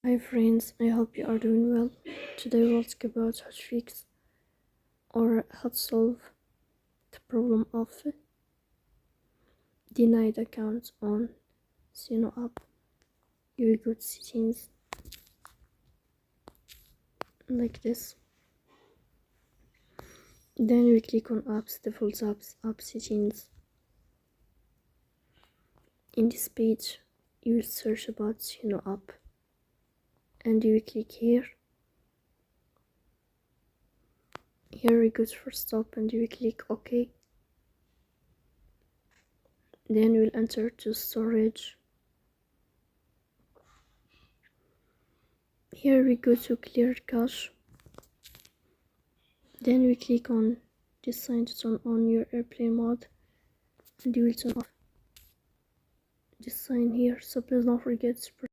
Hi friends, I hope you are doing well. Today we'll talk about how to fix or how to solve the problem of denied accounts on Suno app. You will go to settings like this. Then we click on apps, default apps, app settings. In this page, you will search about Suno app and you will click here. Here we go to first stop and you will click OK. Then we'll enter to storage. Here we go to clear cache. Then we click on this sign to turn on your airplane mode and you will turn off this sign here, so please don't forget to